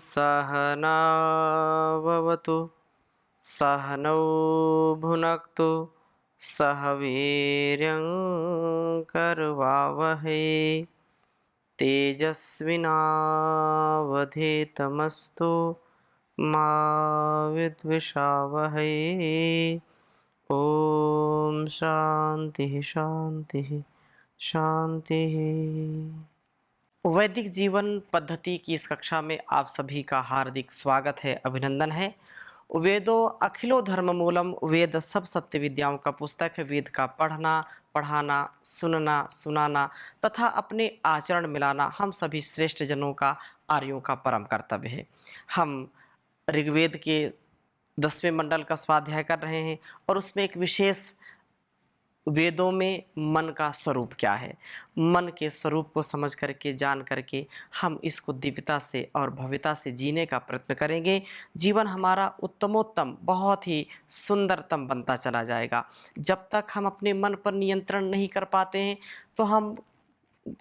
सहनाववतु सहनौ भुनक्तु सह वीर्यं करवावहै तेजस्विनावधीतमस्तु मा विद्विषावहै। ओम शांति शांति शांति। वैदिक जीवन पद्धति की इस कक्षा में आप सभी का हार्दिक स्वागत है, अभिनंदन है। वेदो अखिलो धर्म मूलम, वेद सब सत्य विद्याओं का पुस्तक है। वेद का पढ़ना, पढ़ाना, सुनना, सुनाना तथा अपने आचरण मिलाना हम सभी श्रेष्ठ जनों का, आर्यों का परम कर्तव्य है। हम ऋग्वेद के 10वें मंडल का स्वाध्याय कर रहे हैं और उसमें एक विशेष वेदों में मन का स्वरूप क्या है, मन के स्वरूप को समझ करके, जान करके हम इसको दिव्यता से और भव्यता से जीने का प्रयत्न करेंगे। जीवन हमारा उत्तमोत्तम, बहुत ही सुंदरतम बनता चला जाएगा। जब तक हम अपने मन पर नियंत्रण नहीं कर पाते हैं तो हम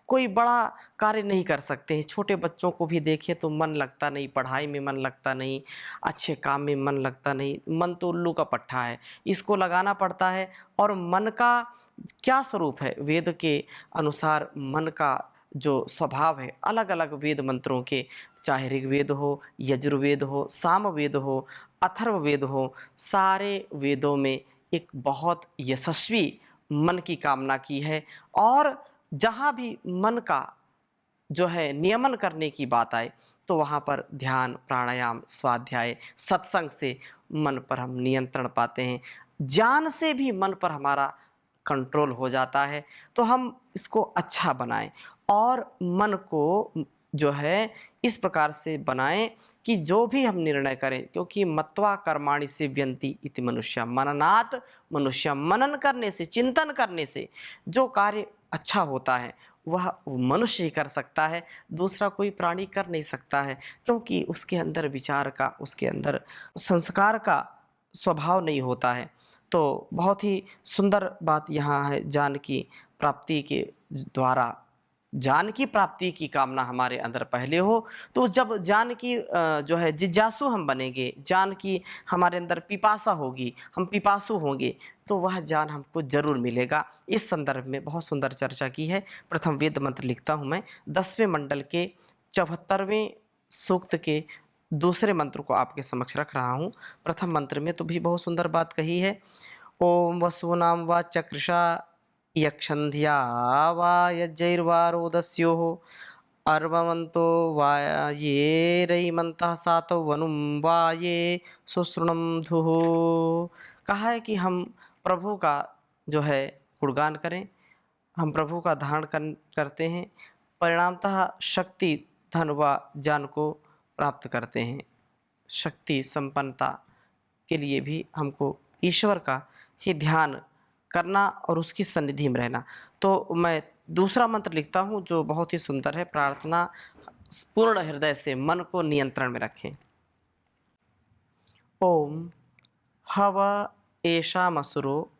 कोई बड़ा कार्य नहीं कर सकते हैं। छोटे बच्चों को भी देखें तो मन लगता नहीं, पढ़ाई में मन लगता नहीं, अच्छे काम में मन लगता नहीं। मन तो उल्लू का पट्टा है, इसको लगाना पड़ता है। और मन का क्या स्वरूप है? वेद के अनुसार मन का जो स्वभाव है, अलग अलग वेद मंत्रों के, चाहे ऋग्वेद हो, यजुर्वेद हो, सामवेद हो, अथर्ववेद हो, सारे वेदों में एक बहुत यशस्वी मन की कामना की है। और जहाँ भी मन का जो है नियमन करने की बात आए तो वहाँ पर ध्यान, प्राणायाम, स्वाध्याय, सत्संग से मन पर हम नियंत्रण पाते हैं। ज्ञान से भी मन पर हमारा कंट्रोल हो जाता है। तो हम इसको अच्छा बनाएं और मन को जो है इस प्रकार से बनाएं कि जो भी हम निर्णय करें, क्योंकि मत्वा कर्माणि सिद्ध्यन्ति इति मनुष्य मननात्, मनुष्य मनन करने से, चिंतन करने से जो कार्य अच्छा होता है वह मनुष्य ही कर सकता है, दूसरा कोई प्राणी कर नहीं सकता है। क्योंकि उसके अंदर विचार का, उसके अंदर संस्कार का स्वभाव नहीं होता है। तो बहुत ही सुंदर बात यहाँ है, ज्ञान की प्राप्ति के द्वारा ज्ञान की प्राप्ति की कामना हमारे अंदर पहले हो। तो जब ज्ञान की जो है जिज्ञासु हम बनेंगे, ज्ञान की हमारे अंदर पिपासा होगी, हम पिपासु होंगे, तो वह ज्ञान हमको जरूर मिलेगा। इस संदर्भ में बहुत सुंदर चर्चा की है। प्रथम वेद मंत्र लिखता हूँ मैं, 10वें मंडल के 74वें सूक्त के दूसरे मंत्र को आपके समक्ष रख रहा हूँ। प्रथम मंत्र में तो भी बहुत सुंदर बात कही है। ओम वसूनां वा चकृषा यक्षन्ध्या वा यज्जैर्वा रोदस्योः अर्वमन्तो वा ये रयिमन्तः सातौ वनुं वा ये सुशृणं धुः। कहा है कि हम प्रभु का जो है गुणगान करें, हम प्रभु का धारण करते हैं, परिणामतः शक्ति, धन व ज्ञान को प्राप्त करते हैं। शक्ति संपन्नता के लिए भी हमको ईश्वर का ही ध्यान करना और उसकी सन्निधि में रहना। तो मैं दूसरा मंत्र लिखता हूँ जो बहुत ही सुंदर है। प्रार्थना पूर्ण हृदय से मन को नियंत्रण में रखें। ओम हव एषा मसुरो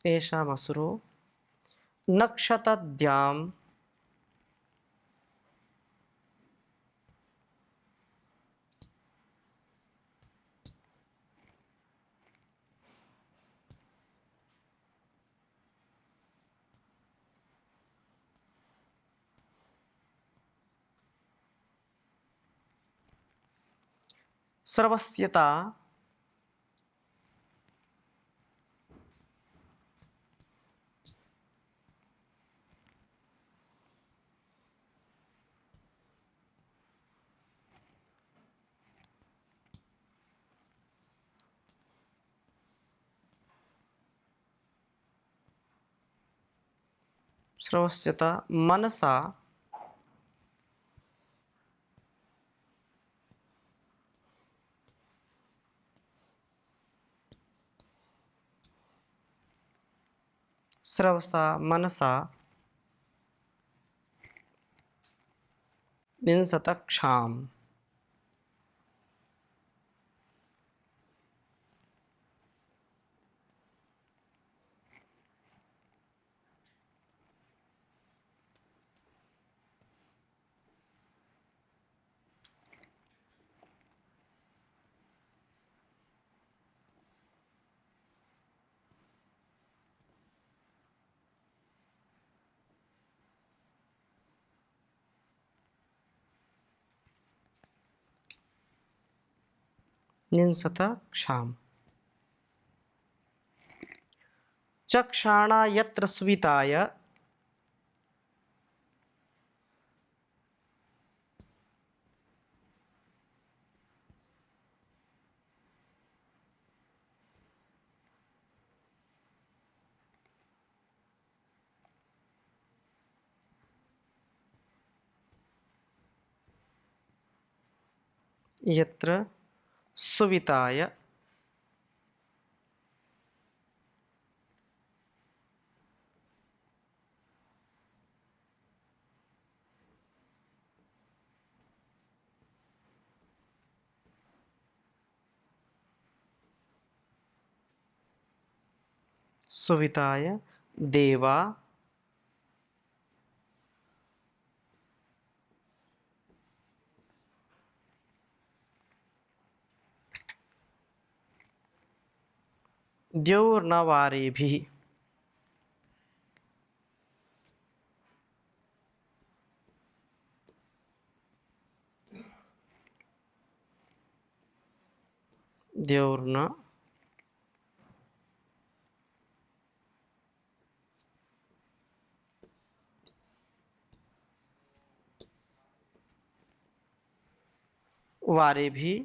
एषा मसुरो नक्षतद्याम सर्वस्यता श्रवस्यता मनसा श्रवसा मनसा निंसतक्षाम। निंसतक्षाम। चक्षाणा यत्र सुविताय यत्र सुविताय सुविताय देवा द्यौर्नवारेभिः। द्यौर्न वारेभिः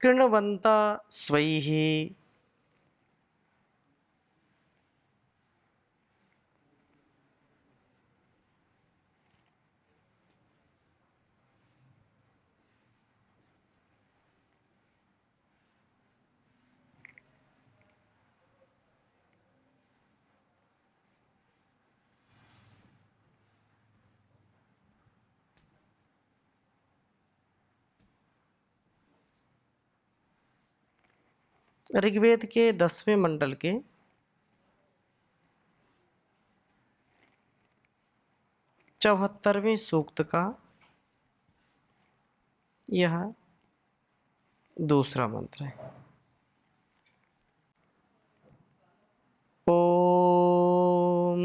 कृण्वन्त स्वैः ऋग्वेद के 10वें मंडल के 74वें सूक्त का यह दूसरा मंत्र है। ओम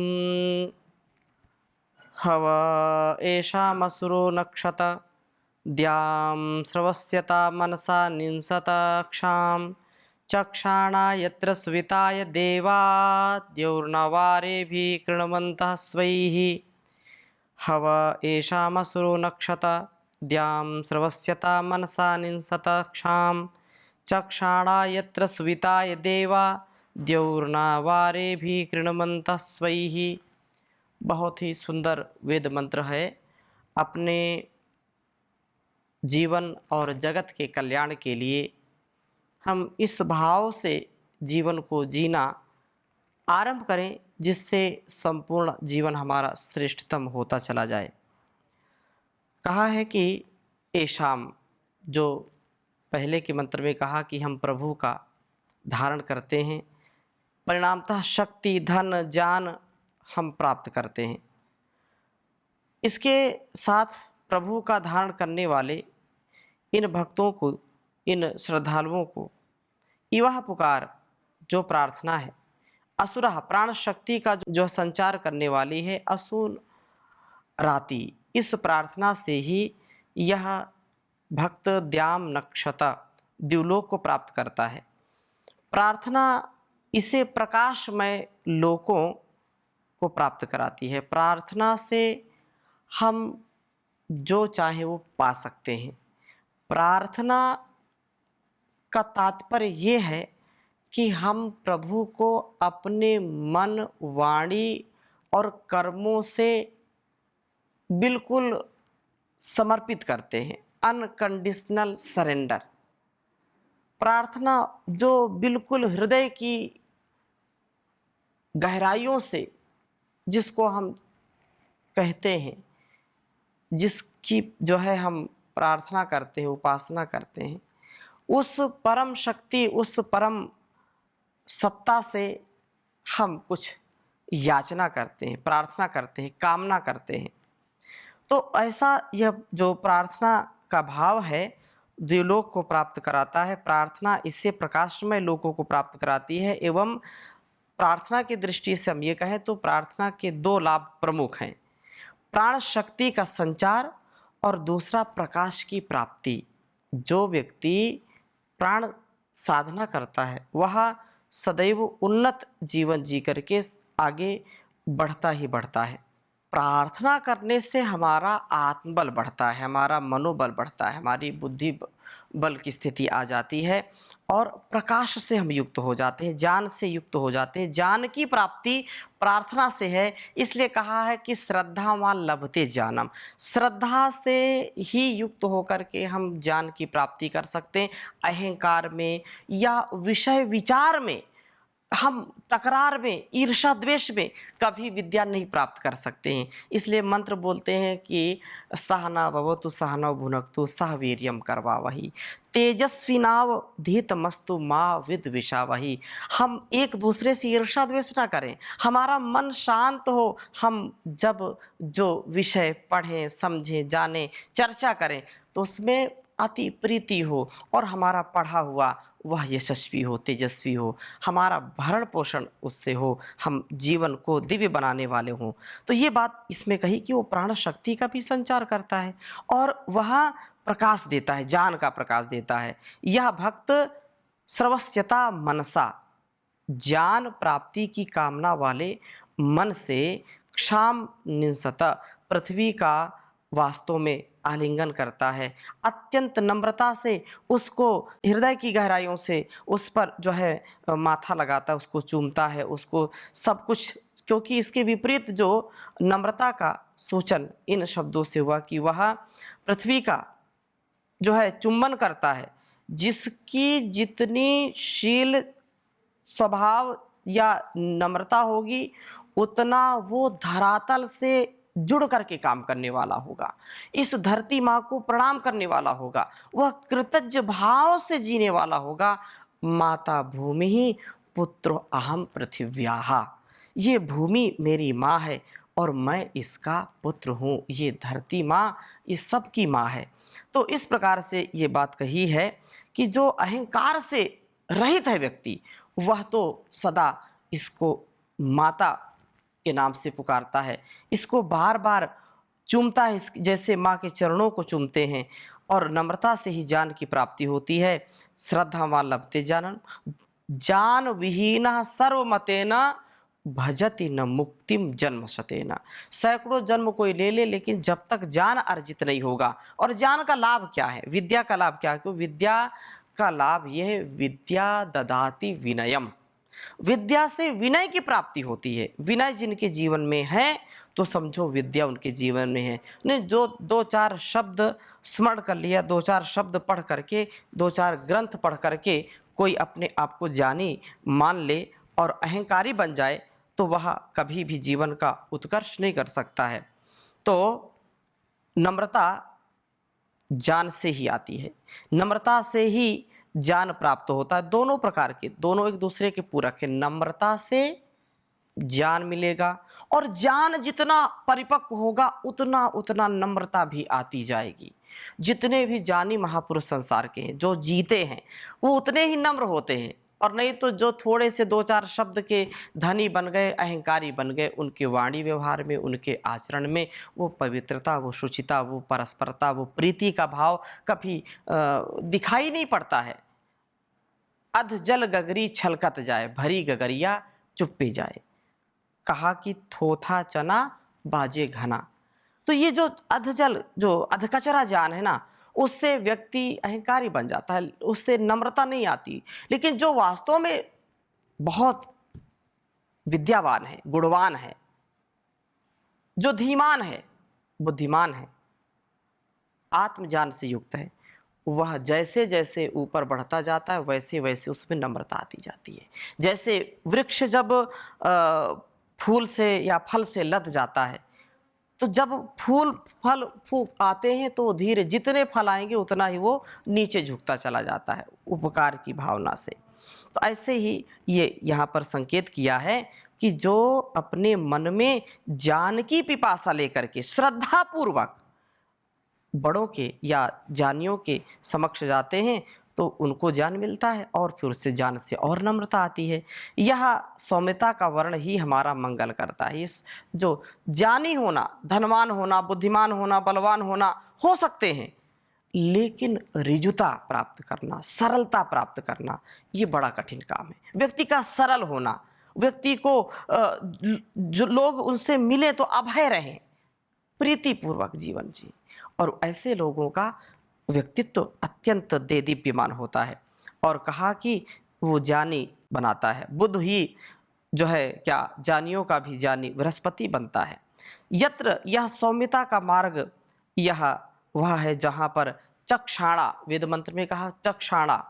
हवा एषामसुरो नक्षत द्यां श्रवस्यता मनसा निंसतक्षां। चक्षाणा यत्र सुविताय देवा द्यौर्नवारेभिः कृण्वन्तः स्वैः। हव एषामसुरो नक्षत द्यां श्रवस्यता मनसा निंसतक्षां। चक्षाणा यत्र सुविताय देवा द्यौर्नवारेभिः कृण्वन्तः स्वैः। बहुत ही सुंदर वेद मंत्र है। अपने जीवन और जगत के कल्याण के लिए हम इस भाव से जीवन को जीना आरंभ करें, जिससे संपूर्ण जीवन हमारा श्रेष्ठतम होता चला जाए। कहा है कि एशाम, जो पहले के मंत्र में कहा कि हम प्रभु का धारण करते हैं, परिणामतः शक्ति धन ज्ञान हम प्राप्त करते हैं। इसके साथ प्रभु का धारण करने वाले इन भक्तों को, इन श्रद्धालुओं को इवह पुकार, जो प्रार्थना है, असुरः प्राण शक्ति का जो संचार करने वाली है, असुन राति, इस प्रार्थना से ही यह भक्त द्याम नक्षता द्युलोक को प्राप्त करता है। प्रार्थना इसे प्रकाशमय लोकों को प्राप्त कराती है। प्रार्थना से हम जो चाहे वो पा सकते हैं। प्रार्थना का तात्पर्य ये है कि हम प्रभु को अपने मन, वाणी और कर्मों से बिल्कुल समर्पित करते हैं, अनकंडीशनल सरेंडर। प्रार्थना जो बिल्कुल हृदय की गहराइयों से, जिसको हम कहते हैं, जिसकी जो है हम प्रार्थना करते हैं, उपासना करते हैं, उस परम शक्ति, उस परम सत्ता से हम कुछ याचना करते हैं, प्रार्थना करते हैं, कामना करते हैं। तो ऐसा यह जो प्रार्थना का भाव है, द्युलोक को प्राप्त कराता है। प्रार्थना इससे प्रकाशमय लोकों को प्राप्त कराती है। एवं प्रार्थना की दृष्टि से हम ये कहें तो प्रार्थना के दो लाभ प्रमुख हैं, प्राण शक्ति का संचार और दूसरा प्रकाश की प्राप्ति। जो व्यक्ति प्राण साधना करता है वह सदैव उन्नत जीवन जी करके आगे बढ़ता ही बढ़ता है। प्रार्थना करने से हमारा आत्मबल बढ़ता है, हमारा मनोबल बढ़ता है, हमारी बुद्धि बल की स्थिति आ जाती है और प्रकाश से हम युक्त हो जाते हैं, ज्ञान से युक्त हो जाते हैं। ज्ञान की प्राप्ति प्रार्थना से है, इसलिए कहा है कि श्रद्धावान लभते ज्ञानम। श्रद्धा से ही युक्त होकर के हम ज्ञान की प्राप्ति कर सकते हैं। अहंकार में या विषय विचार में, हम तकरार में, ईर्ष्या द्वेष में कभी विद्या नहीं प्राप्त कर सकते हैं। इसलिए मंत्र बोलते हैं कि सहना भवतु सहनौ भुनक्तु सह वीर्यम करवावहि तेजस्विनाव धीतमस्तु मा विद्विषावहि। हम एक दूसरे से ईर्ष्या द्वेष ना करें, हमारा मन शांत हो। हम जब जो विषय पढ़ें, समझें, जानें, चर्चा करें तो उसमें अति प्रीति हो और हमारा पढ़ा हुआ वह यशस्वी हो, तेजस्वी हो, हमारा भरण पोषण उससे हो, हम जीवन को दिव्य बनाने वाले हों। तो ये बात इसमें कही कि वो प्राण शक्ति का भी संचार करता है और वह प्रकाश देता है, ज्ञान का प्रकाश देता है। यह भक्त सर्वस्यता मनसा, ज्ञान प्राप्ति की कामना वाले मन से क्षाम निंसत, पृथ्वी का वास्तव में आलिंगन करता है। अत्यंत नम्रता से उसको हृदय की गहराइयों से उस पर जो है माथा लगाता है, उसको चूमता है, उसको सब कुछ। क्योंकि इसके विपरीत जो नम्रता का सूचन इन शब्दों से हुआ कि वह पृथ्वी का जो है चुंबन करता है। जिसकी जितनी शील स्वभाव या नम्रता होगी उतना वो धरातल से जुड़ करके काम करने वाला होगा, इस धरती माँ को प्रणाम करने वाला होगा, वह कृतज्ञ भाव से जीने वाला होगा। माता भूमि ही पुत्र अहम पृथिव्याः, ये भूमि मेरी माँ है और मैं इसका पुत्र हूँ। ये धरती माँ ये सबकी माँ है। तो इस प्रकार से ये बात कही है कि जो अहंकार से रहित है व्यक्ति, वह तो सदा इसको माता के नाम से पुकारता है, इसको बार बार चूमता है, जैसे माँ के चरणों को चूमते हैं। और नम्रता से ही ज्ञान की प्राप्ति होती है। श्रद्धावान लभते ज्ञानम, ज्ञान विहीन सर्वमतेन भजति न मुक्तिम जन्म शतेन। सैकड़ों जन्म कोई ले ले, लेकिन जब तक ज्ञान अर्जित नहीं होगा। और ज्ञान का लाभ क्या है, विद्या का लाभ क्या है? क्योंकि विद्या का लाभ यह है, विद्या ददाति विनयम, विद्या से विनय की प्राप्ति होती है। विनय जिनके जीवन में है तो समझो विद्या उनके जीवन में है। नहीं, जो दो चार शब्द स्मरण कर लिया, दो चार शब्द पढ़ करके, दो चार ग्रंथ पढ़ करके कोई अपने आप को ज्ञानी मान ले और अहंकारी बन जाए तो वह कभी भी जीवन का उत्कर्ष नहीं कर सकता है। तो नम्रता ज्ञान से ही आती है, नम्रता से ही ज्ञान प्राप्त होता है। दोनों प्रकार के, दोनों एक दूसरे के पूरक है। नम्रता से ज्ञान मिलेगा और ज्ञान जितना परिपक्व होगा उतना उतना नम्रता भी आती जाएगी। जितने भी ज्ञानी महापुरुष संसार के हैं, जो जीते हैं, वो उतने ही नम्र होते हैं। और नहीं तो जो थोड़े से दो चार शब्द के धनी बन गए, अहंकारी बन गए, उनके वाणी व्यवहार में, उनके आचरण में वो पवित्रता, वो शुचिता, वो परस्परता, वो प्रीति का भाव कभी दिखाई नहीं पड़ता है। अध जल गगरी छलकत जाए, भरी गगरिया चुप्पी जाए। कहा कि थोथा चना बाजे घना, तो ये जो अधजल, जो अधकचरा ज्ञान है ना, उससे व्यक्ति अहंकारी बन जाता है, उससे नम्रता नहीं आती। लेकिन जो वास्तव में बहुत विद्यावान है, गुणवान है, जो धीमान है, बुद्धिमान है, आत्मज्ञान से युक्त है, वह जैसे जैसे ऊपर बढ़ता जाता है वैसे वैसे उसमें नम्रता आती जाती है। जैसे वृक्ष जब फूल से या फल से लद जाता है, तो जब फल आते हैं तो धीरे जितने फल आएंगे उतना ही वो नीचे झुकता चला जाता है, उपकार की भावना से। तो ऐसे ही ये यहाँ पर संकेत किया है कि जो अपने मन में ज्ञान की पिपासा लेकर के श्रद्धा पूर्वक बड़ों के या ज्ञानियों के समक्ष जाते हैं तो उनको ज्ञान मिलता है, और फिर उससे ज्ञान से और नम्रता आती है। यह सौम्यता का वर्ण ही हमारा मंगल करता है। इस जो ज्ञानी होना, धनवान होना, बुद्धिमान होना, बलवान होना हो सकते हैं, लेकिन ऋजुता प्राप्त करना, सरलता प्राप्त करना, ये बड़ा कठिन काम है। व्यक्ति का सरल होना, व्यक्ति को जो लोग उनसे मिले तो अभय रहें, प्रीतिपूर्वक जीवन जी, और ऐसे लोगों का व्यक्तित्व अत्यंत देदीप्यमान होता है। और कहा कि वो ज्ञानी बनाता है। बुद्ध ही जो है क्या ज्ञानियों का भी ज्ञानी बृहस्पति बनता है। यत्र यह सौम्यता का मार्ग, यह वह है जहाँ पर चक्षाणा, वेद मंत्र में कहा चक्षाणा,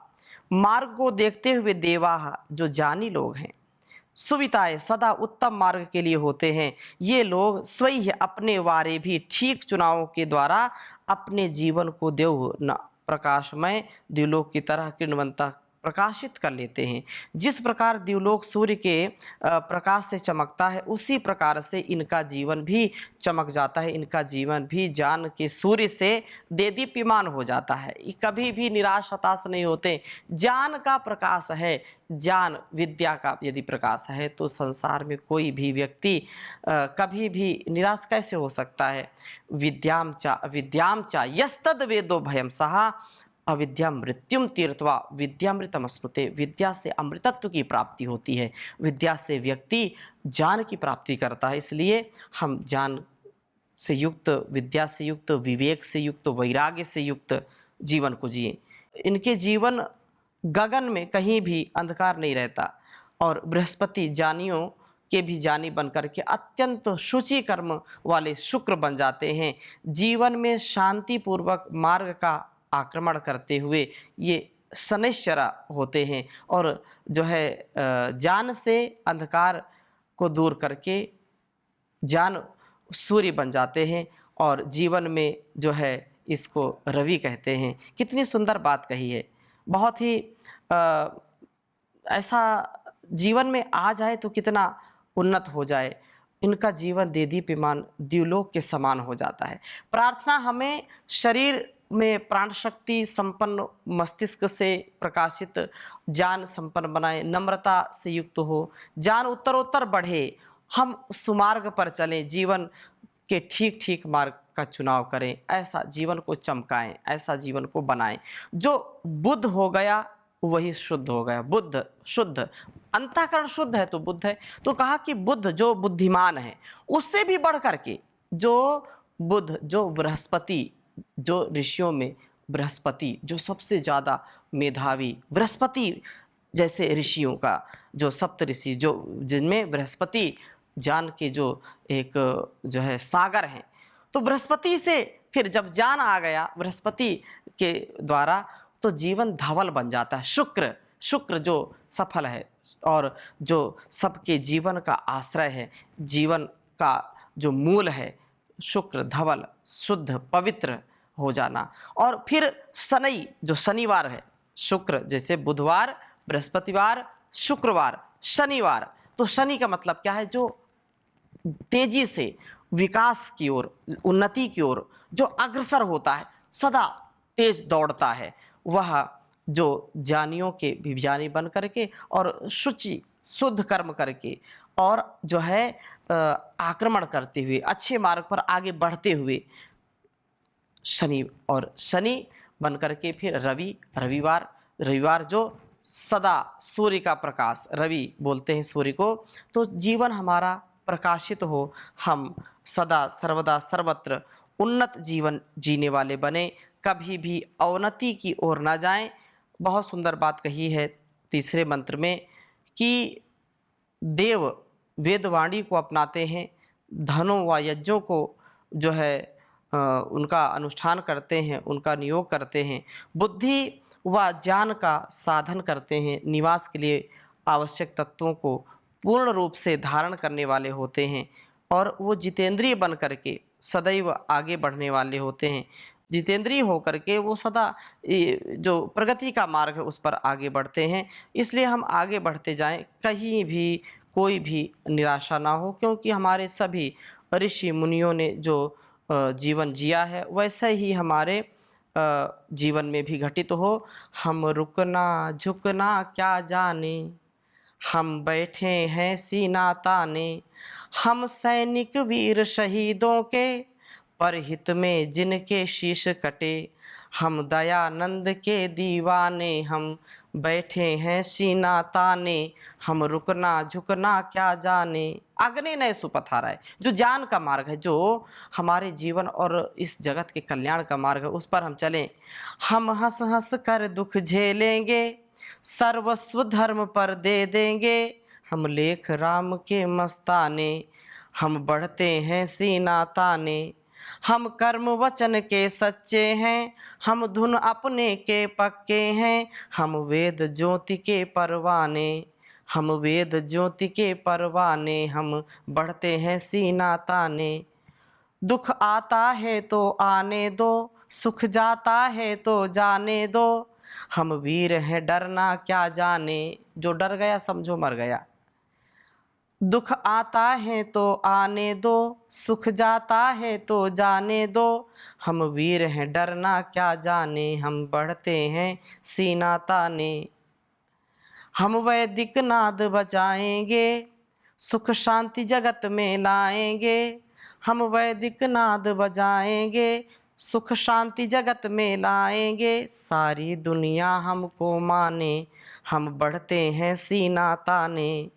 मार्ग को देखते हुए देवाः, जो ज्ञानी लोग हैं, सुविताएं सदा उत्तम मार्ग के लिए होते हैं। ये लोग स्वयं अपने वारे भी ठीक चुनावों के द्वारा अपने जीवन को देव न प्रकाशमय द्युलोक की तरह किरणवंता प्रकाशित कर लेते हैं। जिस प्रकार द्युलोक सूर्य के प्रकाश से चमकता है, उसी प्रकार से इनका जीवन भी चमक जाता है। इनका जीवन भी ज्ञान के सूर्य से देदीप्यमान हो जाता है। ये कभी भी निराश हताश नहीं होते। ज्ञान का प्रकाश है, ज्ञान विद्या का यदि प्रकाश है तो संसार में कोई भी व्यक्ति कभी भी निराश कैसे हो सकता है। विद्याम चा यस्तद वेदो भयम सहा अविद्या मृत्युम तीर्थवा विद्यामृतम अश्नुते। विद्या से अमृतत्व की प्राप्ति होती है, विद्या से व्यक्ति ज्ञान की प्राप्ति करता है। इसलिए हम ज्ञान से युक्त, विद्या से युक्त, विवेक से युक्त, वैराग्य से युक्त जीवन को जिए। इनके जीवन गगन में कहीं भी अंधकार नहीं रहता, और बृहस्पति ज्ञानियों के भी ज्ञानी बनकर के अत्यंत शुचि कर्म वाले शुक्र बन जाते हैं। जीवन में शांतिपूर्वक मार्ग का आक्रमण करते हुए ये शनैश्चरा होते हैं, और जो है ज्ञान से अंधकार को दूर करके ज्ञान सूर्य बन जाते हैं, और जीवन में जो है इसको रवि कहते हैं। कितनी सुंदर बात कही है। बहुत ही ऐसा जीवन में आ जाए तो कितना उन्नत हो जाए। इनका जीवन देदीप्यमान द्युलोक के समान हो जाता है। प्रार्थना हमें शरीर में प्राण शक्ति संपन्न, मस्तिष्क से प्रकाशित ज्ञान संपन्न बनाए, नम्रता से युक्त हो, ज्ञान उत्तरोत्तर बढ़े, हम सुमार्ग पर चलें, जीवन के ठीक ठीक मार्ग का चुनाव करें, ऐसा जीवन को चमकाएं, ऐसा जीवन को बनाएं। जो बुद्ध हो गया वही शुद्ध हो गया। बुद्ध शुद्ध, अंतःकरण शुद्ध है तो बुद्ध है। तो कहा कि बुद्ध जो बुद्धिमान है, उससे भी बढ़ करके जो बुद्ध, जो बृहस्पति, जो ऋषियों में बृहस्पति जो सबसे ज़्यादा मेधावी, बृहस्पति जैसे ऋषियों का जो सप्त ऋषि, जो जिनमें बृहस्पति ज्ञान के जो एक जो है सागर हैं, तो बृहस्पति से फिर जब ज्ञान आ गया बृहस्पति के द्वारा तो जीवन धवल बन जाता है। शुक्र जो सफल है और जो सबके जीवन का आश्रय है, जीवन का जो मूल है, शुक्र धवल शुद्ध पवित्र हो जाना। और फिर शनि जो शनिवार है, शुक्र जैसे बुधवार, बृहस्पतिवार, शुक्रवार, शनिवार, तो शनि का मतलब क्या है? जो तेजी से विकास की ओर, उन्नति की ओर जो अग्रसर होता है, सदा तेज दौड़ता है, वह जो ज्ञानियों के भी ज्ञानी बन करके और शुचि शुद्ध कर्म करके और जो है आक्रमण करते हुए अच्छे मार्ग पर आगे बढ़ते हुए शनि, और शनि बन करके फिर रविवार जो सदा सूर्य का प्रकाश, रवि बोलते हैं सूर्य को, तो जीवन हमारा प्रकाशित हो, हम सदा सर्वदा सर्वत्र उन्नत जीवन जीने वाले बने, कभी भी अवनति की ओर ना जाएं। बहुत सुंदर बात कही है तीसरे मंत्र में कि देव वेदवाणी को अपनाते हैं, धनों व यज्ञों को जो है उनका अनुष्ठान करते हैं, उनका नियोग करते हैं, बुद्धि व ज्ञान का साधन करते हैं, निवास के लिए आवश्यक तत्वों को पूर्ण रूप से धारण करने वाले होते हैं और वो जितेंद्रिय बन करके सदैव आगे बढ़ने वाले होते हैं। जितेंद्रिय होकर के वो सदा जो प्रगति का मार्ग है उस पर आगे बढ़ते हैं। इसलिए हम आगे बढ़ते जाएं, कहीं भी कोई भी निराशा ना हो, क्योंकि हमारे सभी ऋषि मुनियों ने जो जीवन जिया है वैसे ही हमारे जीवन में भी घटित हो। हम रुकना झुकना क्या जाने, हम बैठे हैं सीना ताने, हम सैनिक वीर शहीदों के, परहित में जिनके शीश कटे, हम दयानंद के दीवाने, हम बैठे हैं सीना ताने, हम रुकना झुकना क्या जाने। अग्नि नए सुपथाराय, जो ज्ञान का मार्ग है, जो हमारे जीवन और इस जगत के कल्याण का मार्ग है, उस पर हम चलें। हम हंस हंस कर दुख झेलेंगे, सर्वस्व धर्म पर दे देंगे, हम लेख राम के मस्ताने, हम बढ़ते हैं सीना ताने, हम कर्म वचन के सच्चे हैं, हम धुन अपने के पक्के हैं, हम वेद ज्योति के परवाने, हम वेद ज्योति के परवाने, हम बढ़ते हैं सीना ताने। दुख आता है तो आने दो, सुख जाता है तो जाने दो, हम वीर हैं डरना क्या जाने। जो डर गया समझो मर गया। दुख आता है तो आने दो, सुख जाता है तो जाने दो, हम वीर हैं डरना क्या जाने, हम बढ़ते हैं सीना ताने। हम वैदिक नाद बजाएंगे, सुख शांति जगत में लाएंगे, हम वैदिक नाद बजाएंगे, सुख शांति जगत में लाएंगे, सारी दुनिया हमको माने, हम बढ़ते हैं सीना ताने।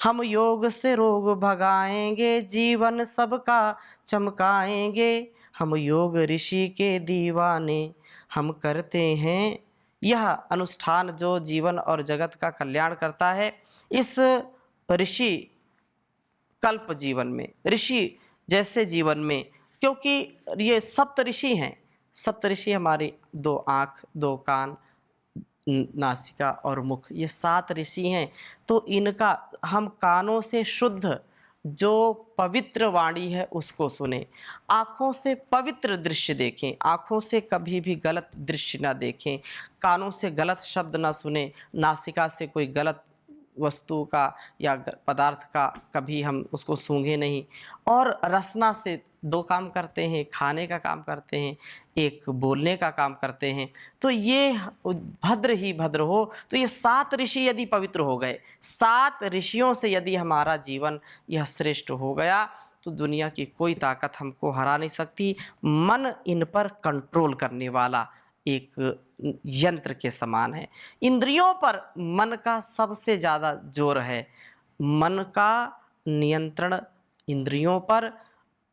हम योग से रोग भगाएंगे, जीवन सबका चमकाएंगे, हम योग ऋषि के दीवाने, हम करते हैं यह अनुष्ठान जो जीवन और जगत का कल्याण करता है। इस ऋषि कल्प जीवन में, ऋषि जैसे जीवन में, क्योंकि ये सप्त ऋषि हैं। सप्त ऋषि हमारी दो आँख, दो कान, नासिका और मुख, ये 7 ऋषि हैं। तो इनका हम कानों से शुद्ध जो पवित्र वाणी है उसको सुने, आँखों से पवित्र दृश्य देखें, आँखों से कभी भी गलत दृश्य ना देखें, कानों से गलत शब्द ना सुने, नासिका से कोई गलत वस्तु का या पदार्थ का कभी हम उसको सूंघे नहीं, और रसना से 2 काम करते हैं, खाने का काम करते हैं, एक बोलने का काम करते हैं। तो ये भद्र ही भद्र हो। तो ये 7 ऋषि यदि पवित्र हो गए, 7 ऋषियों से यदि हमारा जीवन यह श्रेष्ठ हो गया, तो दुनिया की कोई ताकत हमको हरा नहीं सकती। मन इन पर कंट्रोल करने वाला एक यंत्र के समान है। इंद्रियों पर मन का सबसे ज़्यादा जोर है। मन का नियंत्रण इंद्रियों पर,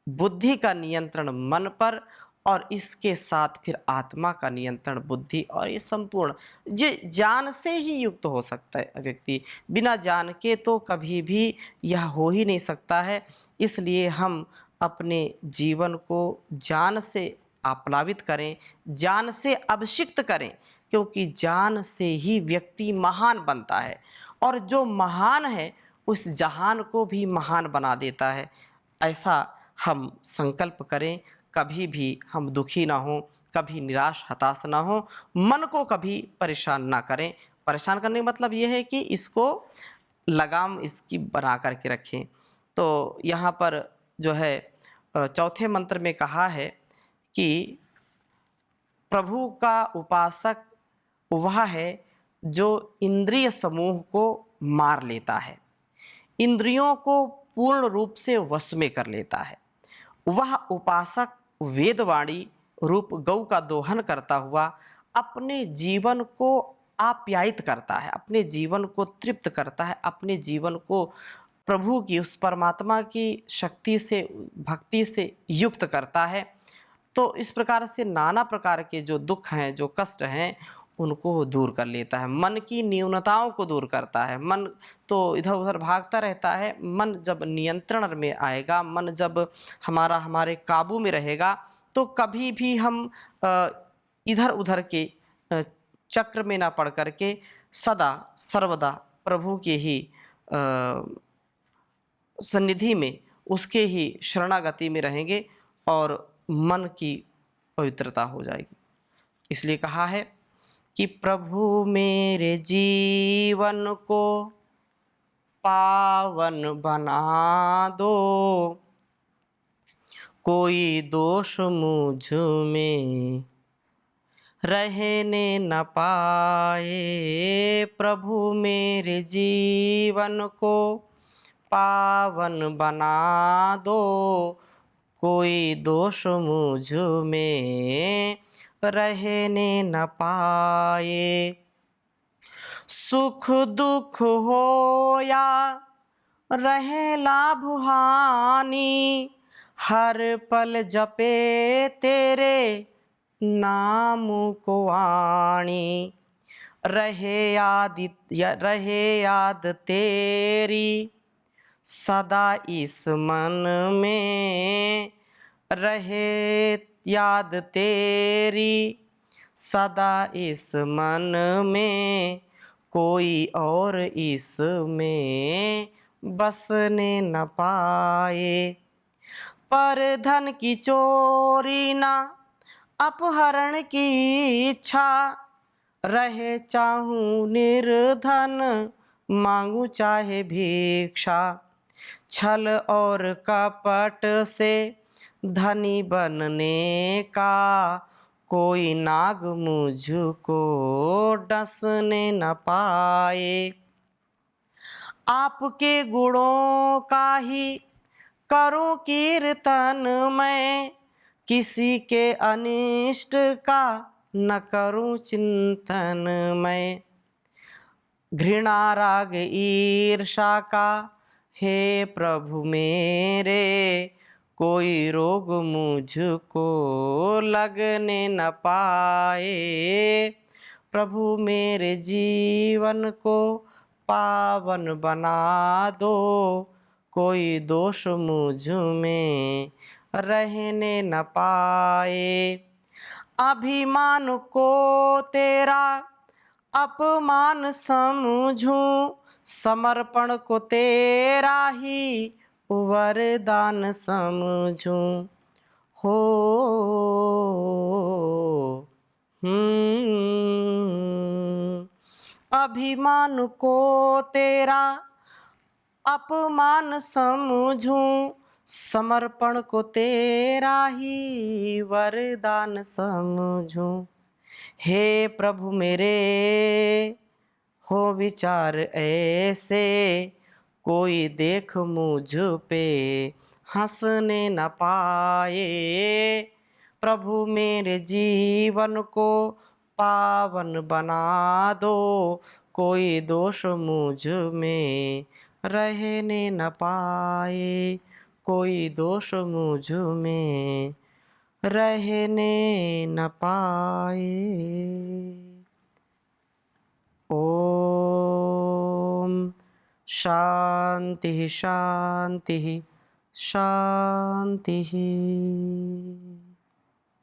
बुद्धि का नियंत्रण मन पर, और इसके साथ फिर आत्मा का नियंत्रण बुद्धि। और ये संपूर्ण ये ज्ञान से ही युक्त हो सकता है व्यक्ति, बिना ज्ञान के तो कभी भी यह हो ही नहीं सकता है। इसलिए हम अपने जीवन को ज्ञान से आप्लावित करें, ज्ञान से अभिषिक्त करें, क्योंकि ज्ञान से ही व्यक्ति महान बनता है, और जो महान है उस जहान को भी महान बना देता है। ऐसा हम संकल्प करें, कभी भी हम दुखी ना हों, कभी निराश हताश ना हो, मन को कभी परेशान ना करें। परेशान करने का मतलब ये है कि इसको लगाम इसकी बना कर के रखें। तो यहाँ पर जो है चौथे मंत्र में कहा है कि प्रभु का उपासक वह है जो इंद्रिय समूह को मार लेता है, इंद्रियों को पूर्ण रूप से वश में कर लेता है। वह उपासक वेदवाणी रूप गौ का दोहन करता हुआ अपने जीवन को आप्यायित करता है, अपने जीवन को तृप्त करता है, अपने जीवन को प्रभु की, उस परमात्मा की शक्ति से, भक्ति से युक्त करता है। तो इस प्रकार से नाना प्रकार के जो दुख हैं, जो कष्ट हैं, उनको वो दूर कर लेता है। मन की न्यूनताओं को दूर करता है। मन तो इधर-उधर भागता रहता है। मन जब नियंत्रण में आएगा, मन जब हमारे काबू में रहेगा, तो कभी भी हम अ, इधर-उधर के अ, चक्र में ना पड़ कर के सदा सर्वदा प्रभु के ही अ, सन्निधि में, उसके ही शरणागति में रहेंगे और मन की पवित्रता हो जाएगी। इसलिए कहा है कि प्रभु मेरे जीवन को पावन बना दो, कोई दोष मुझ में रहने न पाए। प्रभु मेरे जीवन को पावन बना दो, कोई दोष मुझ में रहने न पाए। सुख दुख हो या रहे लाभ हानि, हर पल जपे तेरे नाम को वाणी। रहे याद तेरी सदा इस मन में, रहे याद तेरी सदा इस मन में, कोई और इसमें बसने न पाए। पर धन की चोरी ना अपहरण की इच्छा, रहे चाहूं निर्धन मांगू चाहे भिक्षा। छल और कपट से धनी बनने का, कोई नाग मुझको डसने न पाए। आपके गुणों का ही करूं कीर्तन मैं, किसी के अनिष्ट का न करूं चिंतन मैं। घृणा राग ईर्षा का हे प्रभु मेरे, कोई रोग मुझको लगने न पाए। प्रभु मेरे जीवन को पावन बना दो, कोई दोष मुझ में रहने न पाए। अभिमान को तेरा अपमान समझूं, समर्पण को तेरा ही वरदान समझूं। हो अभिमान को तेरा अपमान समझूं, समर्पण को तेरा ही वरदान समझूं। हे प्रभु मेरे हो विचार ऐसे, कोई देख मुझ पे हंसने न पाए। प्रभु मेरे जीवन को पावन बना दो, कोई दोष मुझ में रहने न पाए। कोई दोष मुझ में रहने न पाए। ओम शांति शांति शांति।